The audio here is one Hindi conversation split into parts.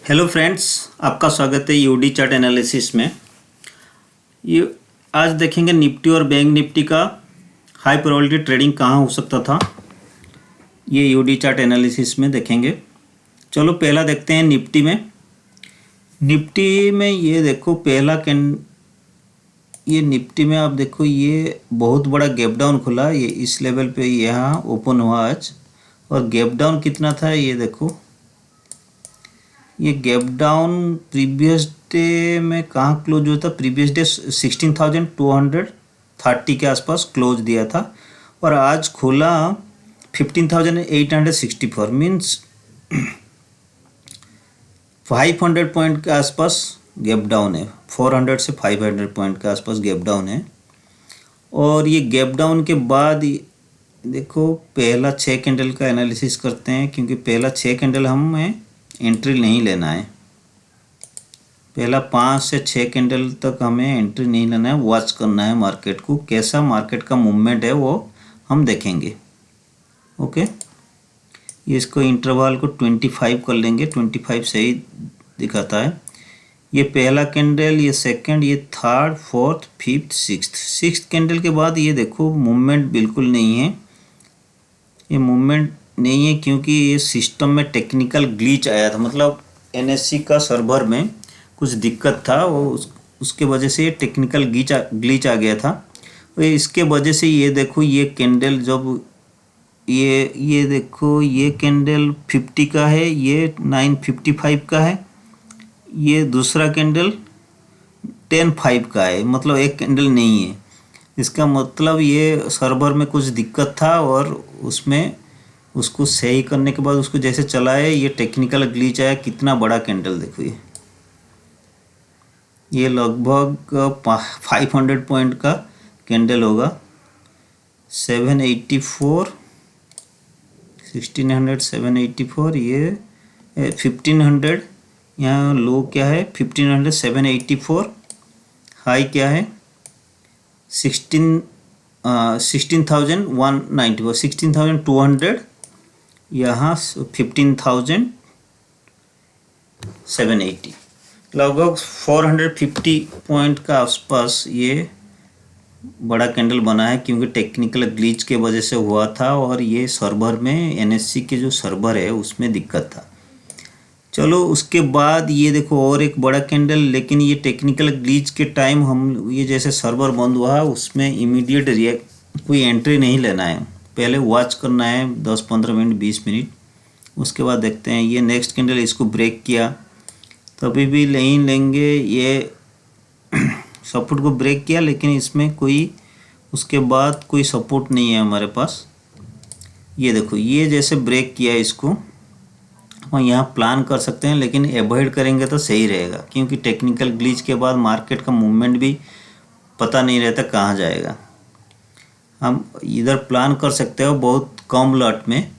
हेलो फ्रेंड्स, आपका स्वागत है यूडी चार्ट एनालिसिस में। ये आज देखेंगे निफ्टी और बैंक निफ्टी का हाई प्रोबेबिलिटी ट्रेडिंग कहाँ हो सकता था, ये यूडी चार्ट एनालिसिस में देखेंगे। चलो पहला देखते हैं निफ्टी में। निफ्टी में ये देखो ये निफ्टी में आप देखो ये बहुत बड़ा गैप डाउन खुला, ये इस लेवल पे यहाँ ओपन हुआ आज। और गैप डाउन कितना था ये देखो, ये गैप डाउन प्रीवियस डे में कहाँ क्लोज हुआ था, प्रीवियस डे 16,230 के आसपास क्लोज दिया था और आज खुला 15,864, मीन्स 500 पॉइंट के आसपास गैप डाउन है। 400 से 500 पॉइंट के आसपास गैप डाउन है। और ये गैप डाउन के बाद देखो पहला 6 कैंडल का एनालिसिस करते हैं, क्योंकि पहला 6 कैंडल हमें एंट्री नहीं लेना है। पहला 5 से 6 कैंडल तक हमें एंट्री नहीं लेना है, वॉच करना है मार्केट को, कैसा मार्केट का मूवमेंट है वो हम देखेंगे। ओके, ये इसको इंटरवल को 25 कर लेंगे, 25 सही दिखाता है। ये पहला कैंडल, ये सेकंड, ये third, fourth, fifth, sixth candle के बाद ये देखो मूवमेंट बिल्कुल नहीं है। ये मूवमेंट नहीं है क्योंकि ये सिस्टम में टेक्निकल ग्लिच आया था, मतलब एनएससी का सर्वर में कुछ दिक्कत था, वो उसके वजह से ये टेक्निकल ग्लिच आ गया था। तो इसके वजह से ये देखो ये कैंडल जब ये देखो ये कैंडल 50 का है, ये 955 का है, ये दूसरा कैंडल 10.5 का है, मतलब एक कैंडल नहीं है। इसका मतलब ये सर्वर में कुछ दिक्कत था और उसमें उसको सही करने के बाद उसको जैसे चलाए ये टेक्निकल ग्लिच आया। कितना बड़ा कैंडल देखो, ये लगभग 500 पॉइंट का कैंडल होगा। 784, 1600, 784, ये 1500, यहाँ लो क्या है 1500, 784, हाई क्या है 16,194, 16,200, यहाँ 15,780, लगभग 450 पॉइंट का आसपास ये बड़ा कैंडल बना है, क्योंकि टेक्निकल ग्लिच के वजह से हुआ था और ये सर्वर में एनएससी के जो सर्वर है उसमें दिक्कत था। चलो उसके बाद ये देखो और एक बड़ा कैंडल, लेकिन ये टेक्निकल ग्लिच के टाइम हम ये जैसे सर्वर बंद हुआ उसमें इमीडिएट कोई एंट्री नहीं लेना है, पहले वॉच करना है 10-15 मिनट 20 मिनट, उसके बाद देखते हैं। ये नेक्स्ट कैंडल इसको ब्रेक किया तभी भी नहीं लेंगे, ये सपोर्ट को ब्रेक किया लेकिन इसमें कोई उसके बाद कोई सपोर्ट नहीं है हमारे पास। ये देखो ये जैसे ब्रेक किया इसको और यहाँ प्लान कर सकते हैं, लेकिन एवॉइड करेंगे तो सही रहेगा, क्योंकि टेक्निकल ग्लिच के बाद मार्केट का मूवमेंट भी पता नहीं रहता कहाँ जाएगा। हम इधर प्लान कर सकते हो बहुत कम लॉट में,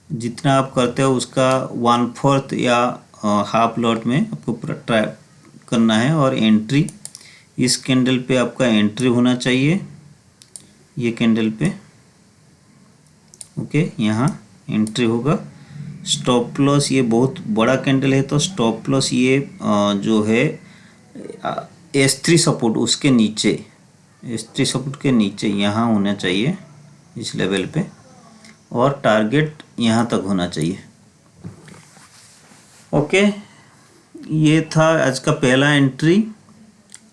जितना आप करते हो उसका 1/4 या हाफ लॉट में आपको पूरा ट्राई करना है। और एंट्री इस कैंडल पे आपका एंट्री होना चाहिए, ये कैंडल पे। ओके, यहाँ एंट्री होगा। स्टॉप लॉस, ये बहुत बड़ा कैंडल है तो स्टॉप लॉस ये जो है S3 सपोर्ट उसके नीचे, S3 सपोर्ट के नीचे यहाँ होना चाहिए इस लेवल पे, और टारगेट यहाँ तक होना चाहिए। ओके, ये था आज का पहला एंट्री।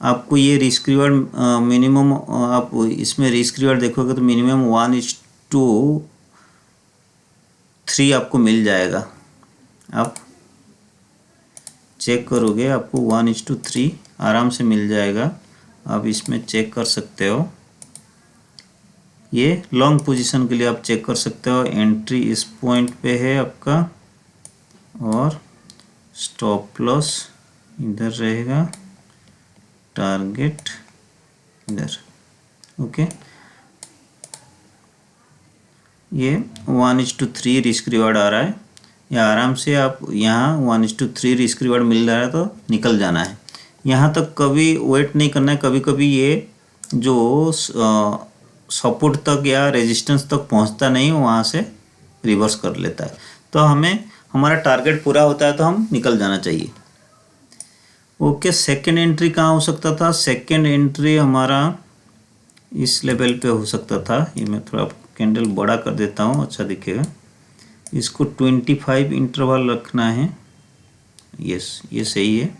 आपको ये रिस्क रिवार्ड मिनिमम, आप इसमें रिस्क रिवार्ड देखोगे तो मिनिमम 1:3 आपको मिल जाएगा। आप चेक करोगे आपको 1:3 आराम से मिल जाएगा, आप इसमें चेक कर सकते हो। ये लॉन्ग पोजीशन के लिए आप चेक कर सकते हो। एंट्री इस पॉइंट पे है आपका और स्टॉप लॉस इधर रहेगा, टारगेट इधर। ओके, ये 1:3 रिस्क रिवार्ड आ रहा है, या आराम से आप यहाँ 1:3 रिस्क रिवार्ड मिल रहा है तो निकल जाना है। यहाँ तक कभी वेट नहीं करना है, कभी कभी ये जो सपोर्ट तक या रेजिस्टेंस तक पहुँचता नहीं, वहाँ से रिवर्स कर लेता है। तो हमें हमारा टारगेट पूरा होता है तो हम निकल जाना चाहिए। ओके, सेकेंड एंट्री कहाँ हो सकता था? सेकेंड एंट्री हमारा इस लेवल पे हो सकता था। ये मैं थोड़ा कैंडल बड़ा कर देता हूँ, अच्छा दिखेगा। इसको 25 इंटरवल रखना है। यस, ये सही है।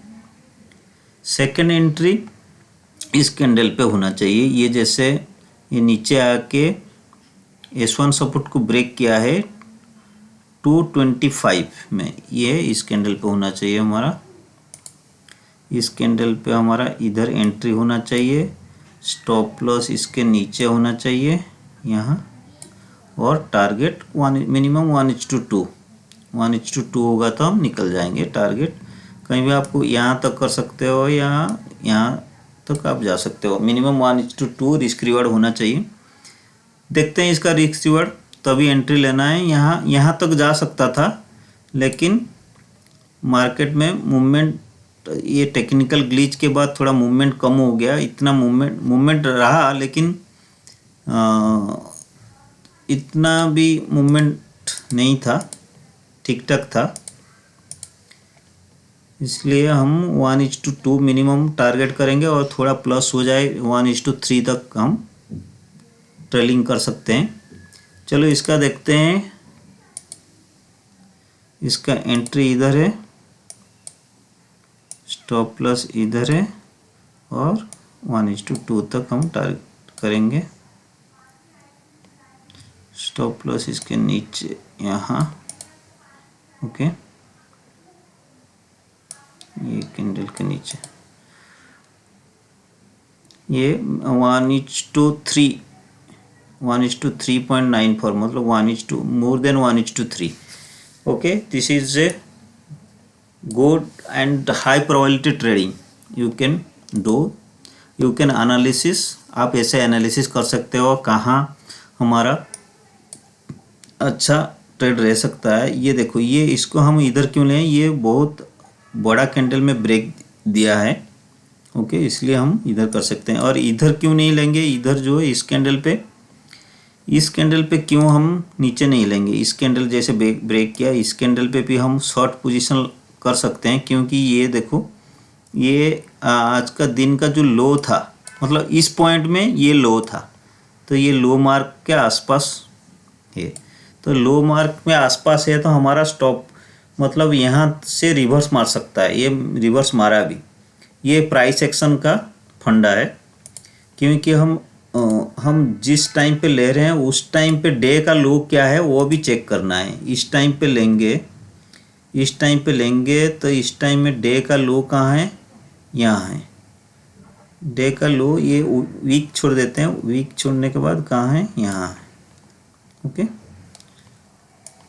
सेकेंड एंट्री इस कैंडल पे होना चाहिए। ये जैसे ये नीचे आके S1 सपोर्ट को ब्रेक किया है 225 में, ये इस कैंडल पे होना चाहिए हमारा। इस कैंडल पे हमारा इधर एंट्री होना चाहिए। स्टॉप लॉस इसके नीचे होना चाहिए यहाँ, और टारगेट मिनिमम 1:2, 1:2 होगा तो हम निकल जाएंगे। टारगेट कहीं भी आपको यहाँ तक कर सकते हो या यहाँ तक आप जा सकते हो। मिनिमम 1:2 रिस्क रिवार्ड होना चाहिए। देखते हैं इसका रिस्क रिवार्ड, तभी एंट्री लेना है। यहाँ तक जा सकता था, लेकिन मार्केट में मूवमेंट, ये टेक्निकल ग्लिच के बाद थोड़ा मूवमेंट कम हो गया। इतना मूवमेंट रहा, लेकिन इतना भी मूवमेंट नहीं था, ठीक ठाक था। इसलिए हम 1:2 मिनिमम टारगेट करेंगे, और थोड़ा प्लस हो जाए 1:3 तक हम ट्रेलिंग कर सकते हैं। चलो इसका देखते हैं। इसका एंट्री इधर है, स्टॉप लॉस इधर है, और 1:2 तक हम टारगेट करेंगे। स्टॉप लॉस इसके नीचे यहाँ। ओके, ये कैंडल के नीचे ये 1:3, 1:3.94, मतलब 1:2, more than 1:3। Okay, this is a good and high probability trading you can do. You can analysis, आप ऐसे एनालिसिस कर सकते हो कहाँ हमारा अच्छा ट्रेड रह सकता है। ये देखो, ये इसको हम इधर क्यों लें? ये बहुत बड़ा कैंडल में ब्रेक दिया है। ओके, इसलिए हम इधर कर सकते हैं। और इधर क्यों नहीं लेंगे? इधर जो है इस कैंडल पे क्यों हम नीचे नहीं लेंगे? इस कैंडल जैसे ब्रेक किया, इस कैंडल पे भी हम शॉर्ट पोजीशन कर सकते हैं, क्योंकि ये देखो, ये आज का दिन का जो लो था, मतलब इस पॉइंट में ये लो था, तो ये लो मार्क के आसपास है। तो लो मार्क में आसपास है तो हमारा स्टॉप, मतलब यहाँ से रिवर्स मार सकता है। ये रिवर्स मारा भी। ये प्राइस एक्शन का फंडा है, क्योंकि हम जिस टाइम पे ले रहे हैं उस टाइम पे डे का लो क्या है वो भी चेक करना है। इस टाइम पे लेंगे तो इस टाइम में डे का लो कहाँ है? यहाँ है डे का लो। ये वीक छोड़ देते हैं, वीक छोड़ने के बाद कहाँ है? यहाँ है। ओके,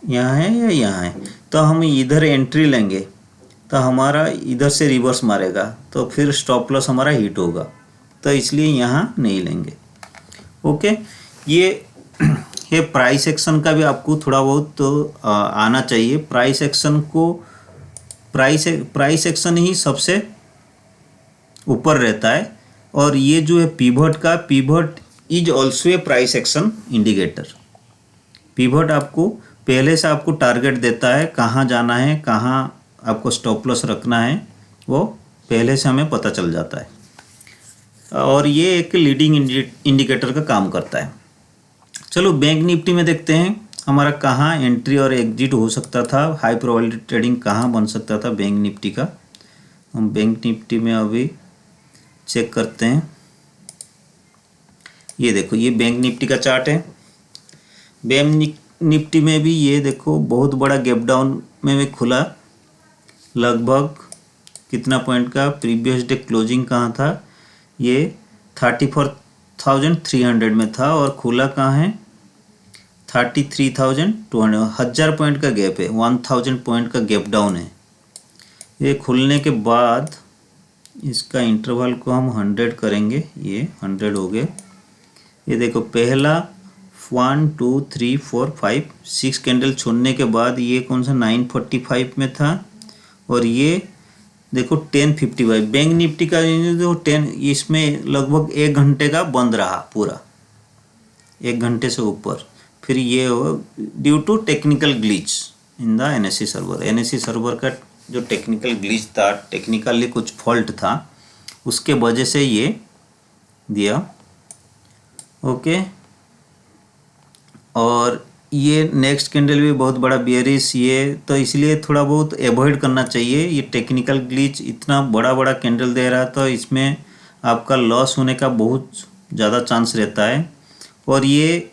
यहाँ है या यहाँ है? तो हम इधर एंट्री लेंगे तो हमारा इधर से रिवर्स मारेगा, तो फिर स्टॉप लॉस हमारा हिट होगा, तो इसलिए यहाँ नहीं लेंगे। ओके, ये प्राइस एक्शन का भी आपको थोड़ा बहुत तो आना चाहिए। प्राइस एक्शन को, प्राइस एक्शन ही सबसे ऊपर रहता है। और ये जो है pivot is also a price action indicator. Pivot आपको पहले से आपको टारगेट देता है, कहाँ जाना है, कहाँ आपको स्टॉप लॉस रखना है, वो पहले से हमें पता चल जाता है। और ये एक लीडिंग इंडिकेटर का काम करता है। चलो बैंक निफ्टी में देखते हैं हमारा कहाँ एंट्री और एग्जिट हो सकता था, हाई प्रोबेबिलिटी ट्रेडिंग कहाँ बन सकता था बैंक निफ्टी का। हम बैंक निफ्टी में अभी चेक करते हैं। ये देखो, ये बैंक निफ्टी का चार्ट है। बैंक निफ्टी में भी ये देखो बहुत बड़ा गैप डाउन में भी खुला, लगभग कितना पॉइंट का? प्रीवियस डे क्लोजिंग कहाँ था? ये 34,300 में था, और खुला कहाँ है? 33,200। 1000 पॉइंट का गैप है, 1000 पॉइंट का गैप डाउन है। ये खुलने के बाद इसका इंटरवल को हम 100 करेंगे। ये 100 हो गए। ये देखो, पहला 1 2 3 4 5 6 कैंडल छोड़ने के बाद ये कौन सा 945 में था, और ये देखो 1055। बैंक निफ्टी का जो 10, इसमें लगभग 1 घंटे का बंद रहा, पूरा 1 घंटे से ऊपर। फिर ये due to technical glitch, in the NSE server. NSE server का जो टेक्निकल ग्लिच था, टेक्निकली कुछ फॉल्ट था, उसके वजह से ये दिया। ओके, और ये नेक्स्ट कैंडल भी बहुत बड़ा बेयरिश, ये तो इसलिए थोड़ा बहुत अवॉइड करना चाहिए। ये टेक्निकल ग्लिच इतना बड़ा बड़ा कैंडल दे रहा तो इसमें आपका लॉस होने का बहुत ज़्यादा चांस रहता है। और ये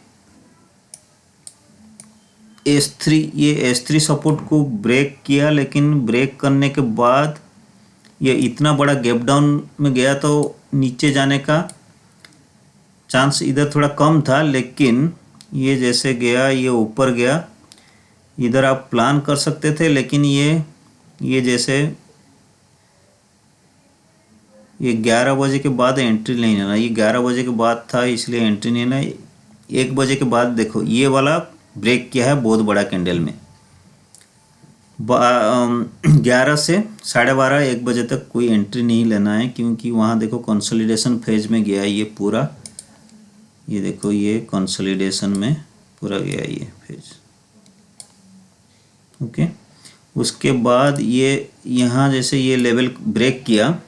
S3 सपोर्ट को ब्रेक किया, लेकिन ब्रेक करने के बाद ये इतना बड़ा गैप डाउन में गया तो नीचे जाने का चांस इधर थोड़ा कम था, लेकिन ये जैसे गया, ये ऊपर गया, इधर आप प्लान कर सकते थे, लेकिन ये जैसे ये 11 बजे के बाद एंट्री नहीं लेना। ये 11 बजे के बाद था इसलिए एंट्री नहीं लेना। 1 बजे के बाद देखो ये वाला ब्रेक किया है बहुत बड़ा कैंडल में। 11 से 12:30 1 बजे तक कोई एंट्री नहीं लेना है, क्योंकि वहाँ देखो कंसोलिडेशन फेज में गया ये पूरा। ये देखो ये कंसोलिडेशन में पूरा गया ये फेज। ओके, उसके बाद ये यहाँ जैसे ये लेवल ब्रेक किया,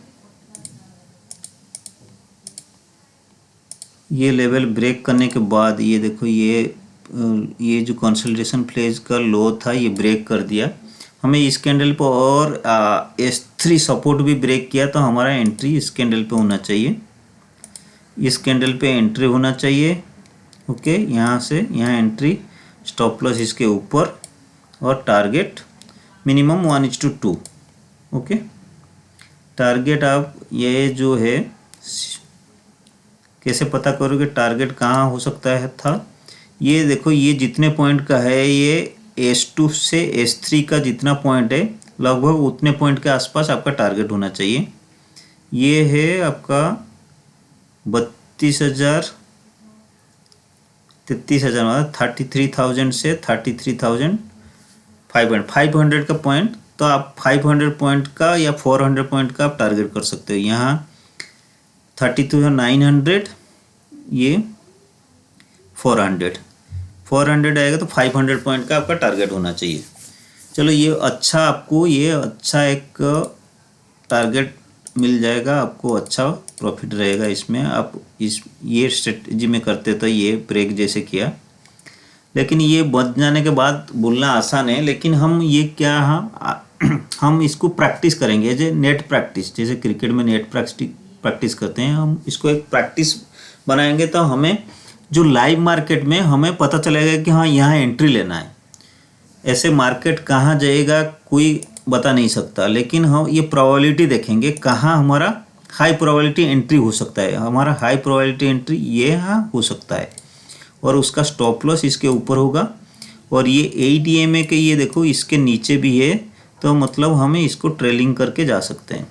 ये लेवल ब्रेक करने के बाद ये देखो ये जो कंसोलिडेशन फेज का लो था ये ब्रेक कर दिया। हमें इस कैंडल पर और S3 सपोर्ट भी ब्रेक किया, तो हमारा एंट्री इस कैंडल पे होना चाहिए। इस कैंडल पे एंट्री होना चाहिए। ओके, यहाँ से यहाँ एंट्री, स्टॉप लॉस इसके ऊपर, और टारगेट मिनिमम 1:2। ओके, टारगेट आप ये जो है कैसे पता करोगे टारगेट कहाँ हो सकता है था। ये देखो ये जितने पॉइंट का है, ये S2 से S3 का जितना पॉइंट है लगभग उतने पॉइंट के आसपास आपका टारगेट होना चाहिए। ये है आपका 33,000 मतलब 33,000 से 33,500 का पॉइंट। तो आप 500 पॉइंट का या 400 पॉइंट का आप टारगेट कर सकते हो। यहाँ 32,900, ये 400 आएगा, तो 500 पॉइंट का आपका टारगेट होना चाहिए। चलो ये अच्छा, आपको ये अच्छा एक टारगेट मिल जाएगा, आपको अच्छा प्रॉफिट रहेगा इसमें। आप ये स्ट्रेटजी में करते तो ये ब्रेक जैसे किया, लेकिन ये बच जाने के बाद बोलना आसान है, लेकिन हम ये क्या हम इसको प्रैक्टिस करेंगे, जैसे नेट प्रैक्टिस, जैसे क्रिकेट में नेट प्रैक्टिस करते हैं, हम इसको एक प्रैक्टिस बनाएंगे। तो हमें जो लाइव मार्केट में हमें पता चलेगा कि हाँ यहाँ एंट्री लेना है। ऐसे मार्केट कहाँ जाएगा कोई बता नहीं सकता, लेकिन हम ये प्रोबेबिलिटी देखेंगे कहाँ हमारा हाई प्रोबेबिलिटी एंट्री हो सकता है। हमारा हाई प्रोबेबिलिटी एंट्री ये यहाँ हो सकता है, और उसका स्टॉप लॉस इसके ऊपर होगा। और ये 8 EMA के ये देखो इसके नीचे भी है, तो मतलब हमें इसको ट्रेलिंग करके जा सकते हैं।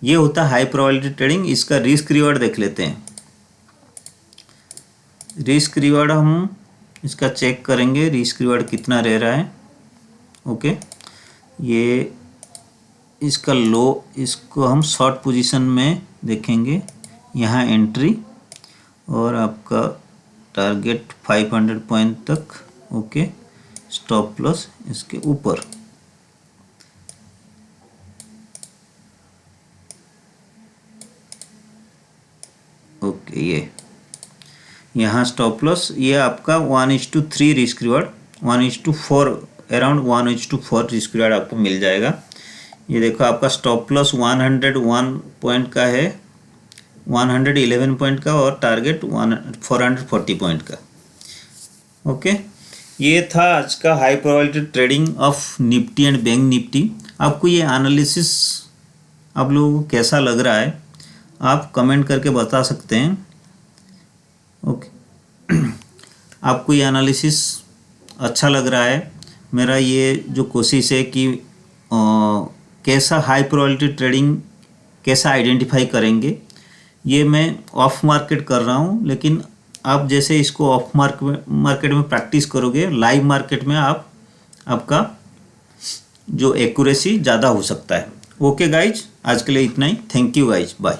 ये होता है हाई प्रोबेबिलिटी ट्रेडिंग। इसका रिस्क रिवार्ड देख लेते हैं। रिस्क रिवार्ड हम इसका चेक करेंगे, रिस्क रिवार्ड कितना रह रहा है। ओके, ये इसका लो, इसको हम शॉर्ट पोजीशन में देखेंगे। यहाँ एंट्री और आपका टारगेट 500 पॉइंट तक। ओके, स्टॉप लॉस इसके ऊपर। ओके, ये यहाँ स्टॉप लॉस, ये आपका 1:3 risk reward, 1:4 around 1:4 risk reward आपको मिल जाएगा। ये देखो आपका स्टॉप लॉस 101 पॉइंट का है, 111 पॉइंट का, और टारगेट 440 पॉइंट का। ओके, ये था आज का high probability trading of Nifty and bank Nifty. आपको ये एनालिसिस आप लोगों को कैसा लग रहा है आप कमेंट करके बता सकते हैं। ओके, आपको ये एनालिसिस अच्छा लग रहा है। मेरा ये जो कोशिश है कि कैसा हाई प्रोबेबिलिटी ट्रेडिंग कैसा आइडेंटिफाई करेंगे, ये मैं ऑफ मार्केट कर रहा हूँ, लेकिन आप जैसे इसको ऑफ मार्केट में प्रैक्टिस करोगे, लाइव मार्केट में आपका जो एक्यूरेसी ज़्यादा हो सकता है। ओके गाइज, आज के लिए इतना ही। Thank you guys, bye.